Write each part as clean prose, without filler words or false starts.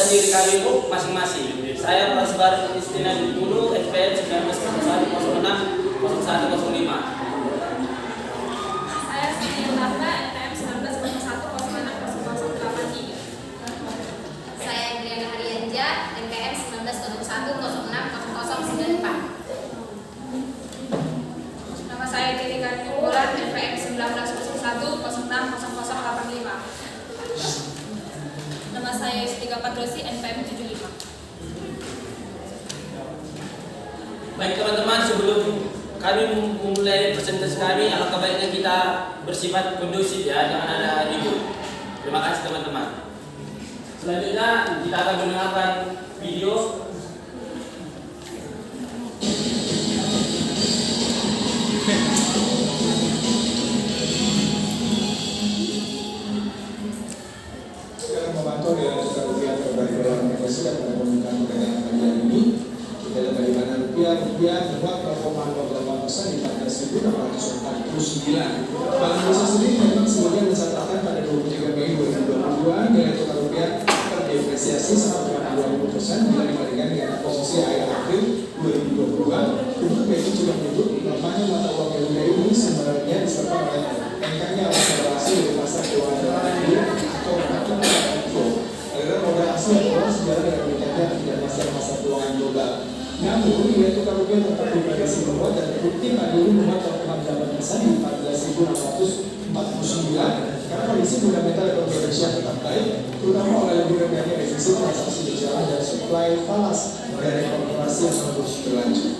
diri kami masing-masing. Saya Prasbar Istina dulu NPM 1901060105. Saya Siti Yolanda NPM 1901060083. Saya Adriana Harianja NPM 1901060094. Nama saya Titi Kartikulan NPM 1901060085. Nama saya Yustika Padrosi NPM 75. Baik teman-teman, sebelum kami memulai presentasi kami, alangkah baiknya kita bersifat kondusif ya, jangan ada ribut. Terima kasih teman-teman. Selanjutnya kita akan mendengarkan video. Sekarang memantau dengan rupiah terbaik dalam investasi dan pembukaan perdagangan pagi hari ini. Kita lihat bagaimana rupiah menguat 0,28% di 14.649. Bank Indonesia sendiri memang sebagian mencatatkan pada 23 Mei 2022 nilai tukar rupiah terdepresiasi 1,20% bila dibandingkan dengan posisi akhir April 2022. Untuk BI juga menyebut melemahnya mata uang Garuda ini sebenarnya disebabkan oleh engkangnya observasi dari pasar keuangan dunia atau makin agar modal asing keluar sejalan dengan meningkatnya aktivitas pasar keuangan global. Namun, nilai tukar rupiah tetap diprediksi menguat dan terbukti pagi ini menguat 0,8% di 14.649 karena kondisi fundamental ekonomi Indonesia tetap baik, terutama oleh lebih rendahnya defisit transaksi berjalan dan supply falas dari korporasi yang terus berlanjut.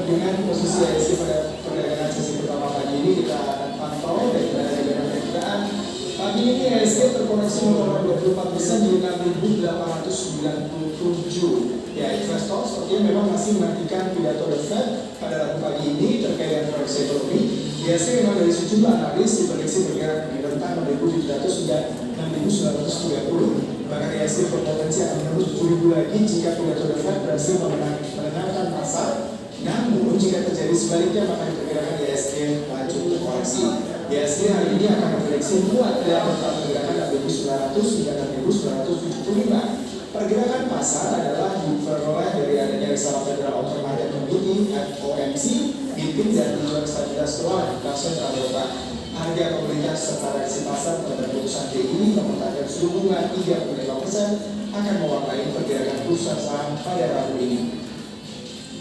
Dengan posisi ISG pada perdagangan sesi pertama pagi ini kita akan pantau dari perdagangan perkiraan. Pagi ini ISG terkoreksi 0,24% di 6.897. Ya, investor sepertinya memang masih menantikan pidato The Fed pada Rabu pagi ini terkait dengan proyeksi ekonomi. ISG memang dari sejumlah analis diprediksi bergerak di rentang 6.700 hingga 6.930. Bahkan ISG berpotensi akan menembus 7.000 lagi jika pidato The Fed berhasil menenangkan pasar. Namun jika terjadi sebaliknya maka diperkirakan ISG lanjut koreksi. ISG hari ini akan memprediksi menguat dalam rentang pergerakan 6.900 hingga 6.975. Pergerakan pasar adalah diperoleh dari adanya Reserve Federal Automated Committee (FOMC) meeting dan tujuan stabilitas keuangan Bank Sentral Eropa. Harga komoditas serta reaksi pasar terhadap keputusan BI memenangkan suku bunga 3,5% akan mewarnai pergerakan bursa saham pada Rabu ini.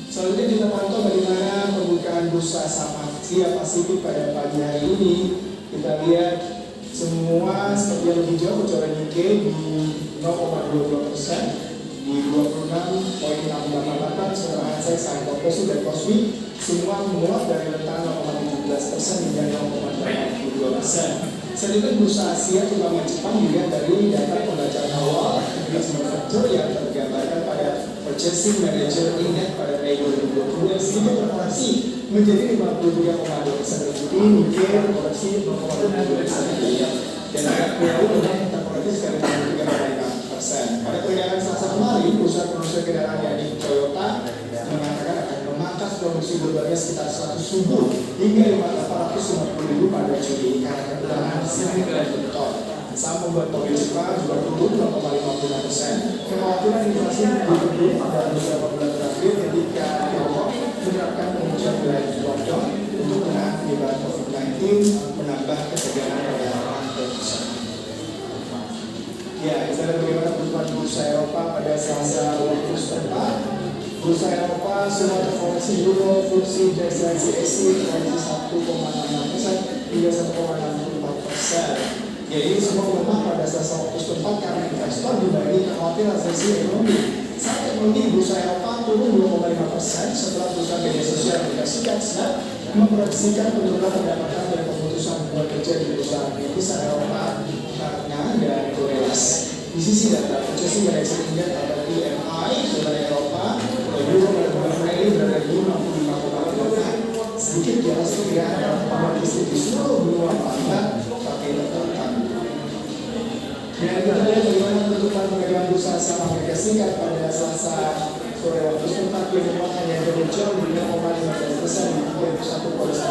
Selanjutnya kita pantau bagaimana pembukaan bursa saham Asia Pasifik pada pagi hari ini. Kita lihat semua seperti yang lebih jauh bocoran Nikkei di 0,22% di 26,688, sementara Hansen, Shanghai Composite dan Kospi semua menguat dari rentang 0,17% hingga 0,82%. Selanjutnya bursa Asia terutama Jepang dilihat dari data pembacaan awal aktivitas manufaktur yang tergambarkan pada Purchasing Manager Index pada Mei 2020 yang sedikit terkoreksi menjadi 53,2%. Terjadi Nikkei terkoreksi 0,22% dan agak jauh memang terkoreksi sekali 3,5%. Pada perdagangan Selasa kemarin, perusahaan produsen kendaraan yakni Toyota mengatakan akan memangkas produksi globalnya sekitar 100.000 hingga 850.000 pada Juli karena kekurangan semikonductor. Saham pembuat mobil Jepang juga turun 0,56%. Kekhawatiran inflasi ditutup pada beberapa bulan terakhir ketika Tiongkok menerapkan penguncian wilayah lockdown untuk menahan penyebaran COVID-19 menambah ketegangan pada rantai pasar. Ya, kita lihat bagaimana pertumbuhan bursa Eropa pada Selasa waktu setempat. Bursa Eropa semua terkoreksi euro, FTSE, DAX, CAC terkoreksi 1,66% hingga 1,64%. Jadi semua melemah pada Selasa waktu setempat karena investor dibagi kekhawatiran resesi ekonomi. Saat ekonomi bursa Eropa turun 2,5% setelah perusahaan media sosial Amerika Serikat memproyeksikan penurunan pendapatan dari pemutusan hubungan kerja di perusahaan medis Eropa karena dan korelasi. Di sisi data Purchasing Manager Index atau PMI saudara Eropa euro pada bulan Mei berada di 65,8, sedikit di atas perkiraan dalam pemeriksaan di seluruh benua Barat tapi tertekan. Dan kita lihat bagaimana penutupan perdagangan bursa saham Amerika Serikat pada Selasa sore waktu setempat yang membuat hanya berjauh di 0,15% di 31,2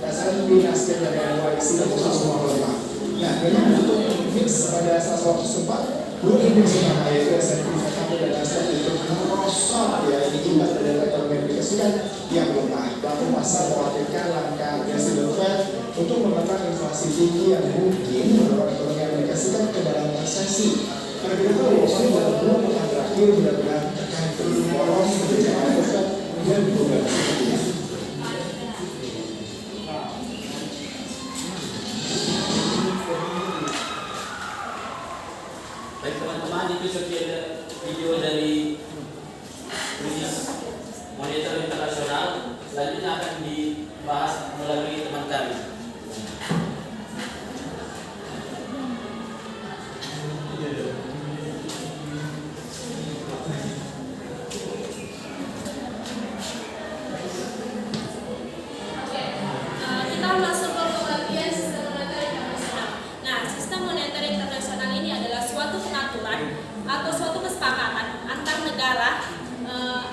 S&P, Nasdaq dan NYSE semua melemah. Nah, memang untuk fix pada salah satu tempat belum Indonesia yaitu S&P 500 dan Nasdaq itu merosot ya, ini imbas dari data Amerika Serikat yang lemah. Pelaku pasar mengkhawatirkan langkah Presiden Fed untuk menekan inflasi tinggi yang mungkin mendorong ekonomi Amerika Serikat ke dalam resesi. Karena kita tahu Washington dalam 2 pekan terakhir benar-benar tekan turun polos kebijakan Fed dan beberapa sebagainya. Baik teman-teman, itu sekian video dari krisis moneter internasional. Selanjutnya akan dibahas melalui teman kami. Kita masuk ke pembagian sistem moneter internasional. Nah, sistem moneter internasional ini adalah suatu pengaturan atau suatu kesepakatan antar negara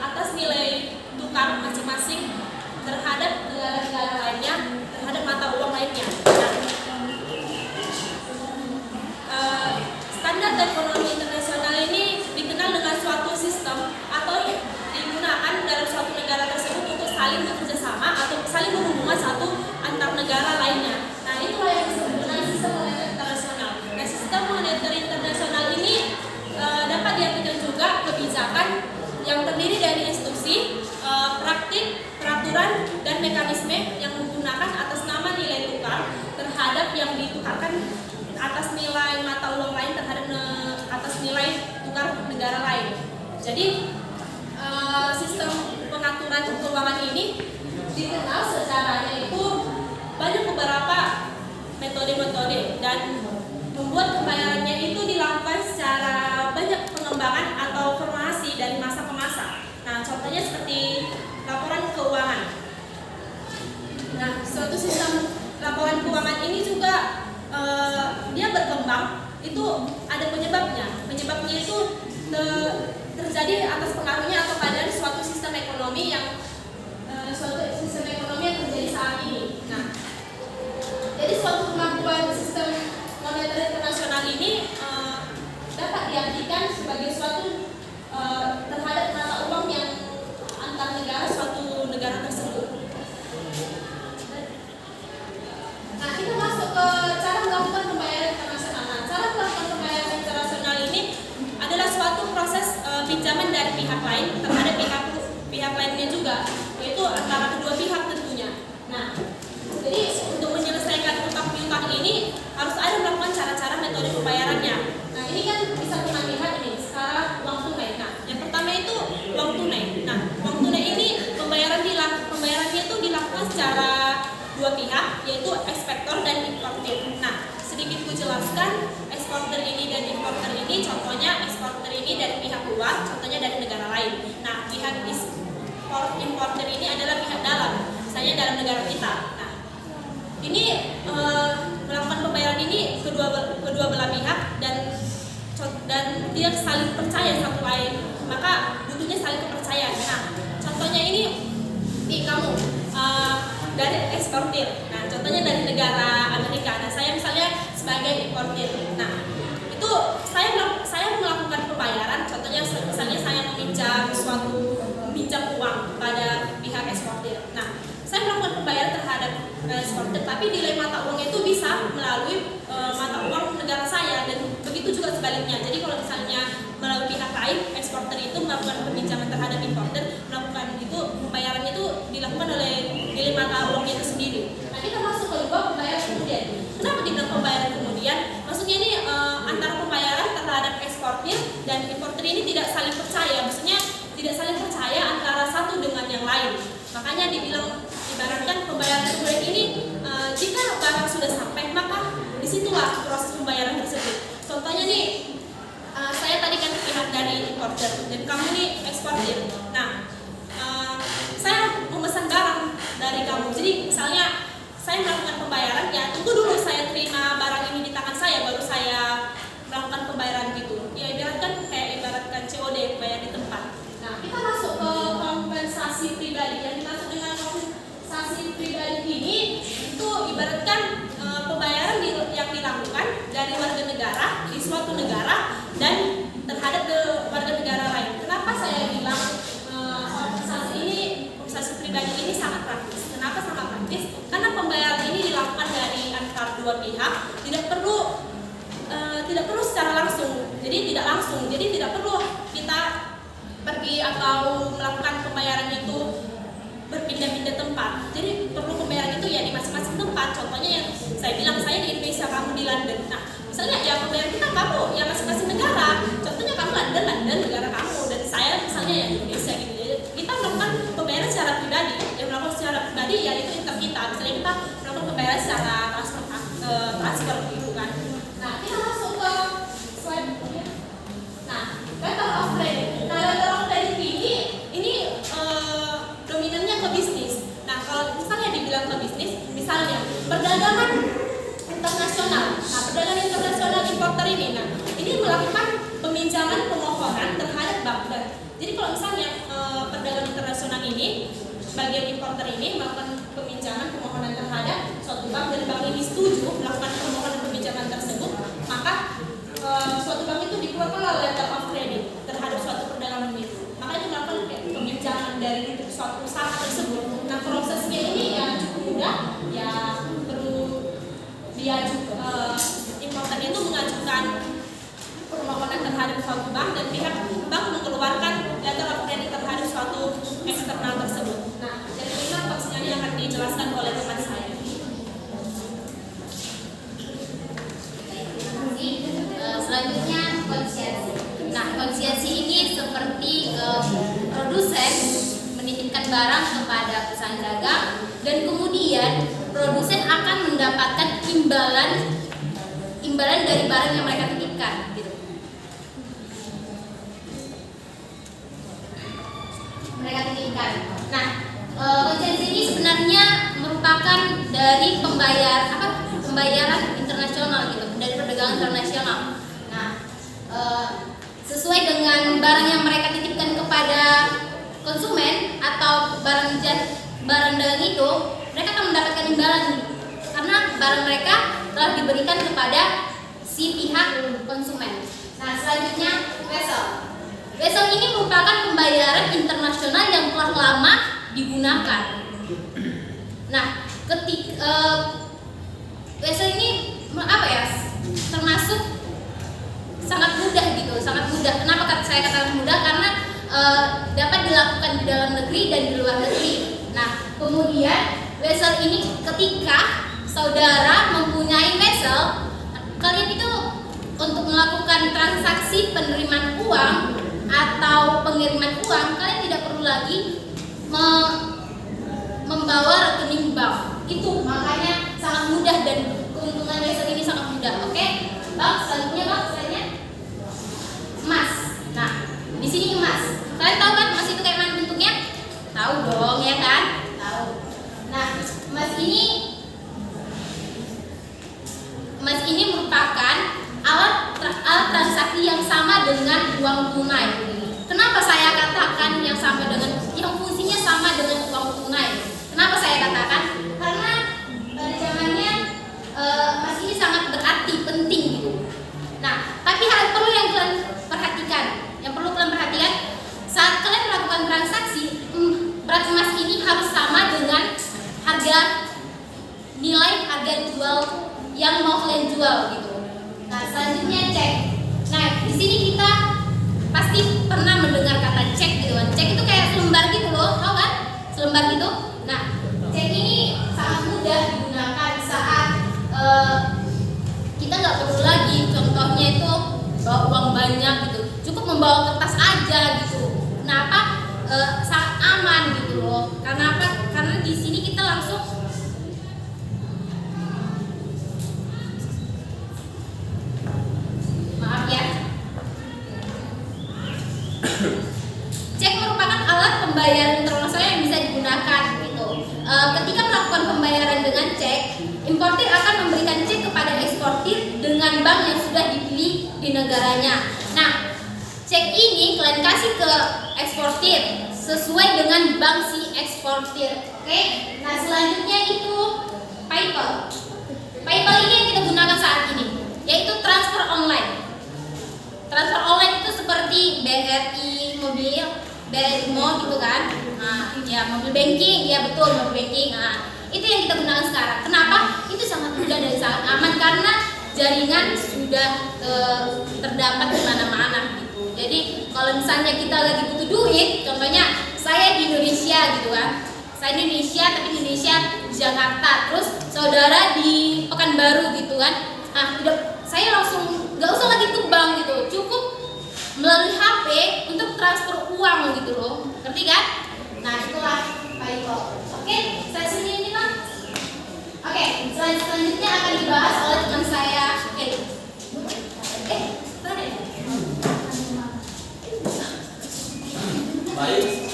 atas nilai tukar masing-masing terhadap negara-negara lainnya, terhadap mata uang lainnya. Nah, standar ekonomi internasional ini dikenal dengan suatu sistem atau digunakan dalam suatu negara tersebut untuk saling bekerja sama atau saling berhubungan satu antar negara lainnya. Nah, itulah yang disebut dengan sistem moneter internasional. Nah, sistem moneter internasional ini dapat diartikan juga kebijakan yang terdiri dari instruksi, praktik, peraturan, dan mekanisme yang menggunakan atas nama nilai tukar terhadap yang ditukarkan atas nilai mata uang lain terhadap atas nilai tukar negara lain. Jadi sistem pengaturan keuangan ini dikenal secaranya itu banyak beberapa metode-metode dan membuat pembayarannya itu dilakukan secara banyak pengembangan atau formasi dari masa ke masa. Nah, contohnya seperti laporan keuangan. Nah, suatu sistem laporan keuangan ini juga dia berkembang itu ada penyebabnya. Penyebabnya itu terjadi atas pengaruhnya atau keadaan suatu sistem ekonomi yang terjadi saat ini. Nah, jadi suatu kemampuan sistem moneter internasional ini dapat diartikan sebagai suatu terhadap mata uang yang antar negara suatu negara tersebut. Nah, kita masuk ke cara melakukan pembayaran internasional. Nah, cara melakukan pembayaran internasional ini adalah suatu proses pinjaman dari pihak lain terhadap pihak lainnya juga, yaitu antara kedua pihak tentunya. Nah, jadi untuk menyelesaikan utang piutang ini harus ada melakukan cara-cara metode pembayarannya. Nah, ini kan bisa kita lihat ini sekarang uang tunai. Nah, yang pertama itu uang tunai. Nah, uang tunai ini pembayarannya itu dilakukan secara dua pihak, yaitu eksportir dan importir. Nah, sedikit ku jelaskan eksportir ini dan importir ini. Contohnya eksportir ini dari pihak luar, contohnya dari negara lain. Nah, pihak importir ini adalah pihak dalam, misalnya dalam negara kita. Nah, ini melakukan pembayaran ini kedua belah pihak dan tidak saling percaya satu lain, maka butuhnya saling kepercayaan. Nah, contohnya ini kamu dari eksportir. Nah, contohnya dari negara Amerika. Nah, saya misalnya sebagai importir. Nah, itu saya melakukan pembayaran. Contohnya misalnya saya meminjam uang pada pihak eksportir. Nah, saya melakukan pembayaran terhadap eksportir, tapi nilai mata uangnya itu bisa melalui mata uang negara saya dan begitu juga sebaliknya. Jadi kalau misalnya melalui pihak lain, eksportir itu melakukan peminjaman terhadap importir, melakukan itu pembayarannya itu dilakukan oleh nilai mata uangnya itu sendiri. Nah, kita masuk ke dua pembayaran kemudian. Kenapa dibilang pembayaran kemudian? Maksudnya ini antara pembayaran terhadap eksportir dan importir ini tidak saling percaya. Maksudnya tidak saling percaya antara satu dengan yang lain. Makanya dibilang ibaratkan pembayaran kemudian ini jika barang sudah sampai maka disitulah proses pembayaran tersebut. Contohnya nih saya tadi kan pihak dari importer dan kamu nih eksportir. Nah, saya memesan barang dari kamu. Jadi misalnya saya melakukan pembayaran, ya tunggu dulu saya terima barang ini di tangan saya baru saya melakukan pembayaran gitu. Ya ibaratkan COD, bayar di tempat. Nah, kita masuk ke kompensasi pribadi. Yang dimaksud dengan kompensasi pribadi ini itu ibaratkan pembayaran yang dilakukan dari warga negara atau melakukan pembayaran itu berpindah-pindah tempat. Jadi perlu pembayaran itu ya di masing-masing tempat. Contohnya yang saya bilang, saya di Indonesia, kamu di London. Nah, misalnya ya pembayaran kita kamu yang masing-masing negara. Contohnya kamu London negara kamu, dan saya misalnya yang di Indonesia gitu. Jadi kita melakukan pembayaran secara pribadi. Yang melakukan secara pribadi ya itu inter kita. Misalnya kita melakukan pembayaran secara transfer gitu kan. Nah, kita masuk ke slide berikutnya. Nah, letter of credit. Nah, letter of credit ini dominannya ke bisnis. Nah, kalau misalnya dibilang ke bisnis, misalnya perdagangan internasional. Nah, perdagangan internasional importer ini, nah ini melakukan peminjaman pemohonan terhadap bank. Dan jadi kalau misalnya perdagangan internasional ini, bagian importer ini melakukan peminjaman pemohonan terhadap suatu bank dan bank ini setuju melakukan permohonan peminjaman tersebut, maka suatu bank itu dikeluarkan letter of credit terhadap suatu perdagangan itu. Maka itu melakukan peminjaman dari suatu usaha tersebut. Nah, prosesnya ini ya cukup mudah, ya perlu diajukan, importer itu mengajukan permohonan terhadap suatu bank dan pihak bank mengeluarkan letter of credit terhadap suatu eksternal tersebut. Nah, jadi ini prosesnya ini akan dijelaskan oleh teman saya. Selanjutnya konsiasi. Nah, konsiasi ini seperti produsen menitipkan barang kepada perusahaan dagang dan kemudian produsen akan mendapatkan imbalan dari barang yang mereka titipkan gitu. Nah, konsiasi ini sebenarnya merupakan dari pembayaran internasional gitu, dari perdagangan internasional. Nah, sesuai dengan barang yang mereka titipkan kepada konsumen atau barang dagang itu, mereka akan mendapatkan imbalan karena barang mereka telah diberikan kepada si pihak konsumen. Nah, selanjutnya vessel ini merupakan pembayaran internasional yang telah lama digunakan. Nah, vessel ini termasuk sangat mudah gitu, sangat mudah. Kenapa saya katakan mudah? Karena dapat dilakukan di dalam negeri dan di luar negeri. Nah, kemudian vessel ini ketika saudara mempunyai vessel, kalian itu untuk melakukan transaksi penerimaan uang atau pengiriman uang, kalian tidak perlu lagi membawa rekening bank. Itu makanya sangat mudah dan keuntungan vessel ini sangat mudah. Oke, Bang, selanjutnya Bang, emas. Nah, di sini emas. Kalian tahu kan emas itu kayak mana bentuknya? Tahu dong, ya kan? Tahu. Nah, emas ini merupakan alat transaksi yang sama dengan uang tunai. Kenapa saya katakan yang fungsinya sama dengan uang tunai? Kenapa saya katakan? Karena pada zamannya emas ini sangat berarti penting gitu. Nah, tapi hal perlu yang kalian perhatikan, saat kalian melakukan transaksi, berat emas ini harus sama dengan nilai harga jual yang mau kalian jual gitu. Nah, selanjutnya cek. Nah, di sini kita pasti pernah mendengar kata cek gitu kan. Cek itu kayak selembar gitu loh, tau kan? Selembar gitu. Nah, cek ini sangat mudah digunakan saat kita nggak perlu lagi, contohnya itu bawa uang banyak gitu, cukup membawa kertas aja gitu. Kenapa? Sangat aman gitu loh. Karena apa? Karena di sini kita langsung cek merupakan alat pembayaran internasional yang bisa digunakan gitu. Ketika melakukan pembayaran dengan cek, importir akan memberikan cek kepada eksportir dengan bank yang sudah dipilih di negaranya. Nah, cek ini kalian kasih ke eksportir sesuai dengan bank si eksportir. Oke? Nah, selanjutnya itu PayPal. PayPal ini yang kita gunakan saat ini, yaitu transfer online. Transfer online itu seperti BRI Mall gitu kan. Nah, ya mobil banking, ya betul mobil banking. Nah, itu yang kita gunakan sekarang. Kenapa? Itu sangat mudah dan sangat aman karena jaringan sudah terdapat di mana-mana gitu. Jadi kalau misalnya kita lagi butuh duit, contohnya saya di Indonesia gitu kan, saya di Indonesia tapi di Indonesia di Jakarta, terus saudara di Pekanbaru gitu kan, saya langsung nggak usah lagi ke bank gitu, cukup melalui HP untuk transfer uang gitu loh, ngerti kan? Nah itulah Pak Iko. Oke, sesi ini Pak. Oke, selanjutnya akan dibahas oleh teman saya. Baik,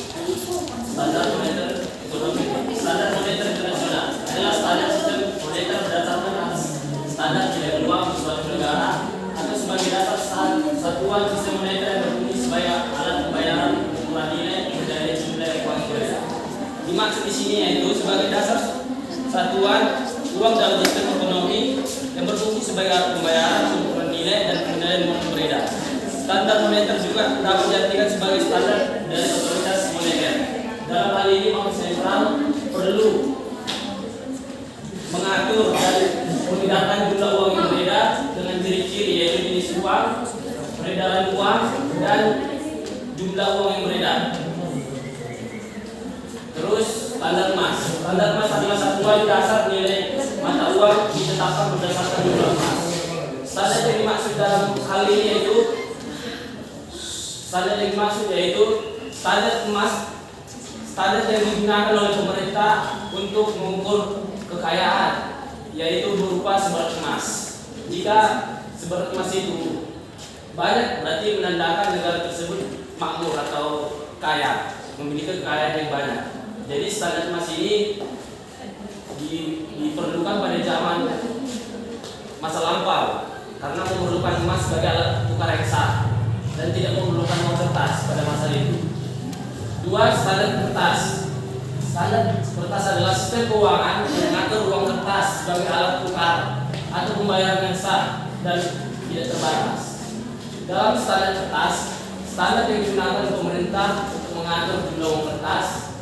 standar moneter ekonomi, standar moneter internasional adalah standar sistem moneter berdasarkan atas standar nilai uang di suatu negara atau sebagai dasar satuan sistem moneter yang berbunyi sebagai alat pembayaran ukuran nilai dari jumlah uang berbeda. Dimaksud di sini yaitu sebagai dasar satuan uang dalam sistem ekonomi yang berbunyi sebagai alat pembayaran ukuran nilai dan pengendalian uang beredar. Standar moneter juga dapat diartikan sebagai standar dari otoritas moneter. Dalam hal ini bank sentral perlu mengatur dan membedakan jumlah uang yang beredar dengan ciri-ciri yaitu jenis uang, peredaran uang, dan jumlah uang yang beredar. Terus standar emas. Standar emas adalah satuan dasar nilai mata uang ditetapkan berdasarkan jumlah emas. Standar yang dimaksud dalam hal ini yaitu standar emas, standar yang digunakan oleh pemerintah untuk mengukur kekayaan, yaitu berupa seberat emas. Jika seberat emas itu banyak, berarti menandakan negara tersebut makmur atau kaya, memiliki kekayaan yang banyak. Jadi standar emas ini diperlukan pada zaman masa lampau karena memerlukan emas sebagai alat tukar yang sah dan tidak memerlukan uang kertas pada masa itu. 2. Standar kertas. Standar kertas adalah sistem keuangan yang mengatur uang kertas sebagai alat tukar atau pembayaran yang sah dan tidak terbatas. Dalam standar kertas, standar yang digunakan pemerintah untuk mengatur jumlah uang kertas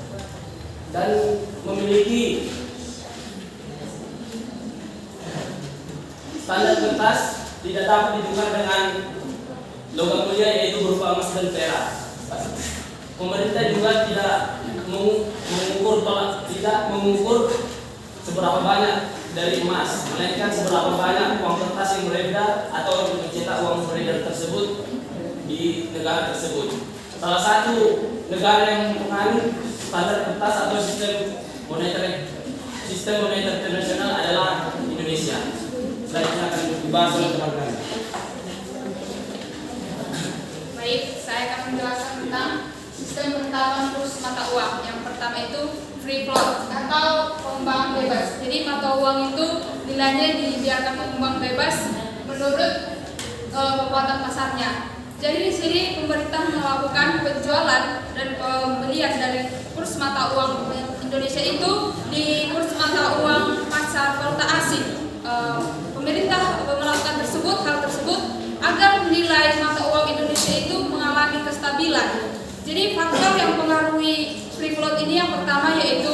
dan memiliki standar kertas tidak dapat ditukar dengan logam mulia yaitu berupa emas dan perak. Pemerintah juga tidak mengukur seberapa banyak dari emas, melainkan seberapa banyak uang kertas yang beredar atau mencetak uang beredar tersebut di negara tersebut. Salah satu negara yang menganut standar kertas atau sistem moneter internasional adalah Indonesia. Selanjutnya akan dibahas oleh teman-teman. Baik, saya akan menjelaskan tentang sistem penetapan kurs mata uang. Yang pertama itu free float atau pengembang bebas. Jadi mata uang itu nilainya dibiarkan mengembang bebas menurut kekuatan pasarnya. Jadi di sini pemerintah melakukan penjualan dan pembelian dari kurs mata uang Indonesia itu di kurs mata uang pasar valuta asing. Pemerintah melakukan hal tersebut agar nilai mata uang Indonesia itu mengalami kestabilan. Jadi faktor yang mempengaruhi free float ini yang pertama yaitu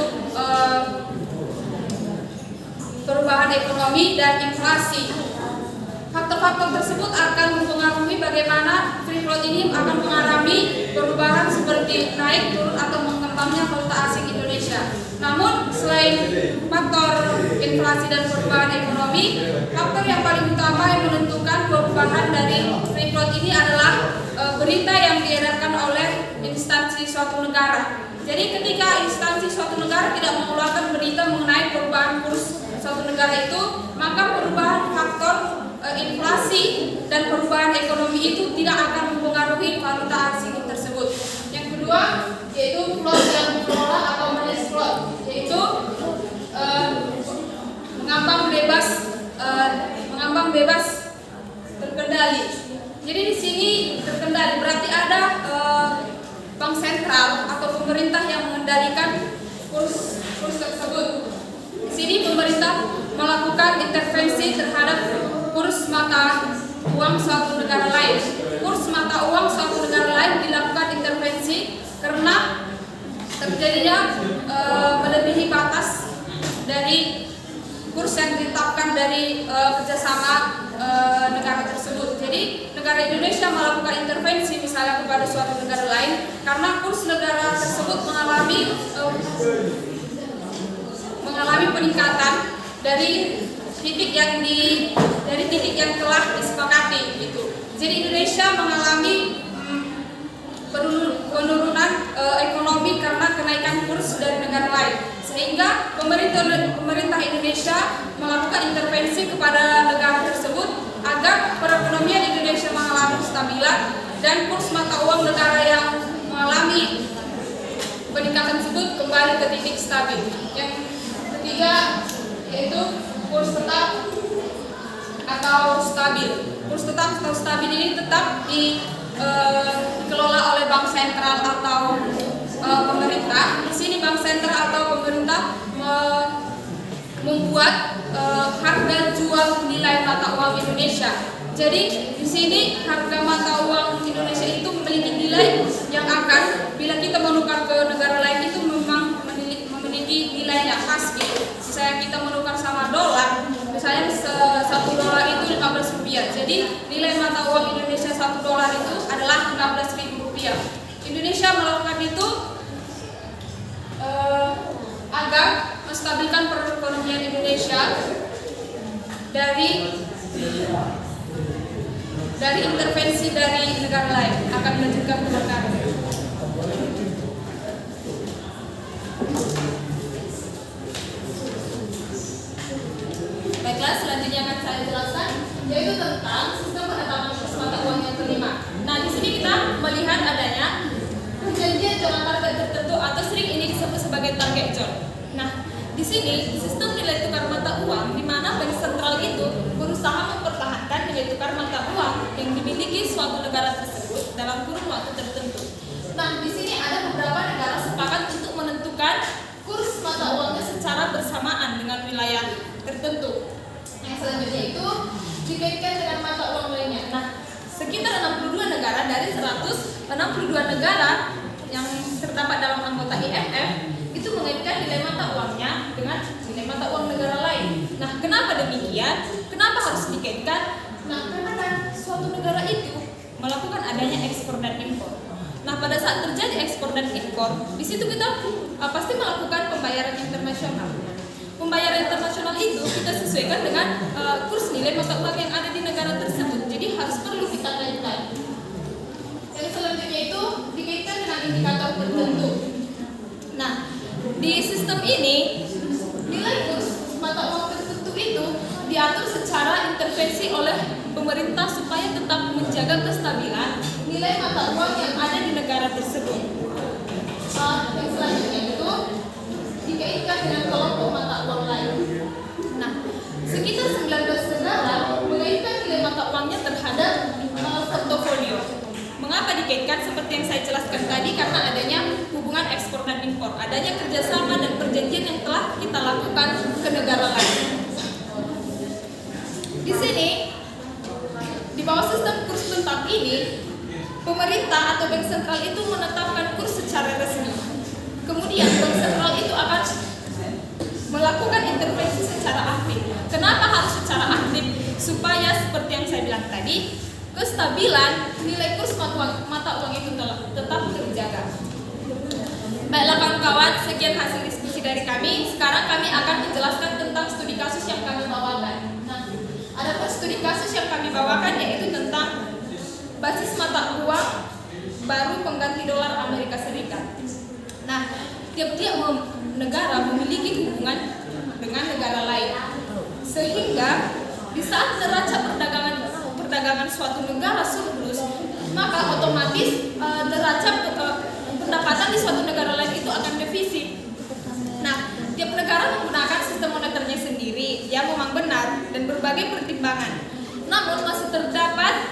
perubahan ekonomi dan inflasi. Faktor-faktor tersebut akan mempengaruhi bagaimana free float ini akan mengalami perubahan seperti naik, turun atau mengembangnya valuta asing Indonesia. Namun selain faktor inflasi dan perubahan ekonomi, faktor yang paling utama yang menentukan perubahan dari free float ini adalah berita yang diedarkan oleh instansi suatu negara. Jadi ketika instansi suatu negara tidak mengeluarkan berita mengenai perubahan kurs suatu negara itu, maka perubahan faktor inflasi dan perubahan ekonomi itu tidak akan mempengaruhi valuta asing tersebut. Yang kedua yaitu float yang dikelola atau managed float, yaitu mengambang bebas terkendali. Jadi di sini terkendali berarti ada bank sentral atau pemerintah yang mengendalikan kurs tersebut. Di sini pemerintah melakukan intervensi terhadap kurs mata uang suatu negara lain. Kurs mata uang suatu negara lain dilakukan intervensi karena terjadinya melebihi batas dari kurs yang ditetapkan dari kerjasama negara tersebut. Jadi negara Indonesia melakukan intervensi misalnya kepada suatu negara lain, karena kurs negara tersebut mengalami peningkatan dari titik yang telah disepakati gitu. Jadi Indonesia mengalami penurunan ekonomi karena kenaikan kurs dari negara lain, sehingga pemerintah Indonesia melakukan intervensi kepada negara tersebut agar perekonomian Indonesia mengalami kestabilan dan kurs mata uang negara yang mengalami peningkatan tersebut kembali ke titik stabil. Yang ketiga yaitu kurs tetap atau stabil. Kurs tetap atau stabil ini tetap dikelola oleh bank sentral atau pemerintah. Di sini bank sentral atau pemerintah membuat harga jual nilai mata uang Indonesia. Jadi di sini harga mata uang Indonesia itu memiliki nilai yang akan bila kita menukar ke negara lain itu memang memiliki nilainya khas gitu. Misalnya kita menukar sama dolar, misalnya $1 itu 15 rupiah. Jadi nilai mata uang Indonesia $1 itu adalah 16.000 rupiah. Indonesia melakukan itu agar menstabilkan perekonomian Indonesia dari intervensi dari negara lain, akan melanjutkan kemerdekaan. Baiklah, selanjutnya akan saya jelaskan yaitu tentang sistem penetapan kurs mata uang yang kelima. Nah, di sini kita melihat adanya perjanjian jangka target tertentu atau sering ini disebut sebagai target zone. Nah, di sini sistem nilai tukar mata uang di mana bank sentral itu berusaha mempertahankan nilai tukar mata uang yang dimiliki suatu negara tersebut dalam kurun waktu tertentu. Nah, di sini ada beberapa negara sepakat untuk menentukan kurs mata uangnya secara bersamaan dengan wilayah tertentu. Yang selanjutnya itu dikaitkan dengan mata uang lainnya. Nah, sekitar 62 negara dari 162 negara yang terdapat dalam anggota IMF itu mengaitkan nilai mata uangnya dengan nilai mata uang negara lain. Nah, kenapa demikian? Kenapa harus dikaitkan? Nah, karena kan suatu negara itu melakukan adanya ekspor dan impor. Nah, pada saat terjadi ekspor dan impor, di situ kita pasti melakukan pembayaran internasional. Pembayaran internasional itu kita sesuaikan dengan kurs nilai mata uang yang ada di negara tersebut. Jadi harus perlu kita kaitkan. Yang selanjutnya itu dikaitkan dengan indikator tertentu. Nah, di sistem ini nilai kurs mata uang tertentu itu diatur secara intervensi oleh pemerintah supaya tetap menjaga kestabilan nilai mata uang yang ada di negara tersebut. Yang selanjutnya itu dikaitkan dengan kelompok mata uang lain. Nah, sekitar 19 negara mengaitkan nilai mata uangnya terhadap portofolio. Mengapa dikaitkan? Seperti yang saya jelaskan tadi, karena adanya hubungan ekspor dan impor, adanya kerjasama dan perjanjian yang telah kita lakukan ke negara lain. Di sini, di bawah sistem kurs tetap ini, pemerintah atau bank sentral itu menetapkan kurs secara resmi. Kemudian bank sentral itu akan melakukan intervensi secara aktif. Kenapa harus secara aktif? Supaya seperti yang saya bilang tadi, kestabilan nilai kurs mata uang itu tetap terjaga. Baiklah kawan-kawan, sekian hasil diskusi dari kami. Sekarang kami akan menjelaskan tentang studi kasus yang kami bawakan. Nah, ada studi kasus yang kami bawakan yaitu tentang basis mata uang baru pengganti dolar Amerika Serikat. Nah, tiap-tiap negara memiliki hubungan dengan negara lain, sehingga di saat neraca perdagangan suatu negara surplus, maka otomatis neraca pendapatan di suatu negara lain itu akan defisit. Nah, tiap negara menggunakan sistem moneternya sendiri yang memang benar dan berbagai pertimbangan. Namun masih terdapat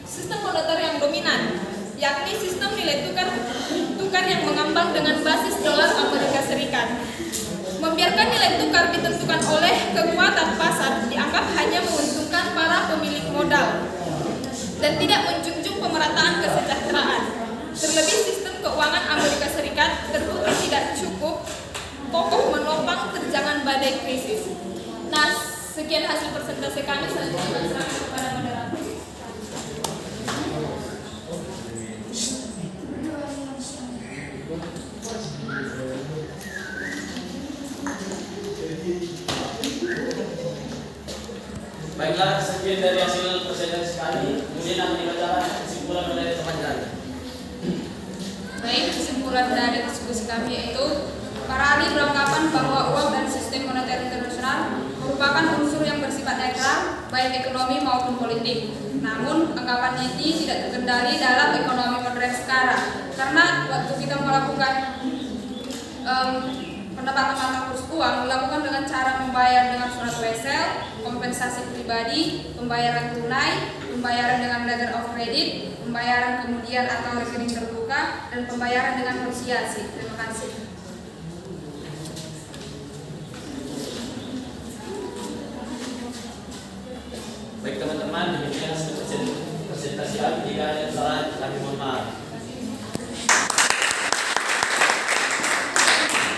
sistem moneter yang dominan, yakni sistem nilai tukar yang mengambang dengan basis dolar Amerika Serikat. Membiarkan nilai tukar ditentukan oleh kekuatan pasar dianggap hanya menguntungkan para pemilik modal dan tidak menjunjung pemerataan kesejahteraan. Terlebih sistem keuangan Amerika Serikat terbukti tidak cukup kokoh menopang terjangan badai krisis. Nah, sekian hasil presentasi kami, selanjutnya saya serahkan kepada moderator. sekian dari hasil presentasi kami. Kemudian akan dibacakan kesimpulan dari teman-teman. Baik, kesimpulan dari diskusi kami yaitu para ahli beranggapan bahwa uang dan sistem moneter internasional merupakan unsur yang bersifat netral, baik ekonomi maupun politik. Namun, anggapan ini tidak terkendali dalam ekonomi modern sekarang. Karena waktu kita melakukan penempatan mata kurs uang dilakukan dengan cara membayar dengan surat wesel, kompensasi pribadi, pembayaran tunai, pembayaran dengan letter of credit, pembayaran kemudian atau rekening terbuka, dan pembayaran dengan konsinyasi. Terima kasih. Baik teman-teman, demikian hasil presentasi kami. Jika ada kesalahan, kami mohon maaf.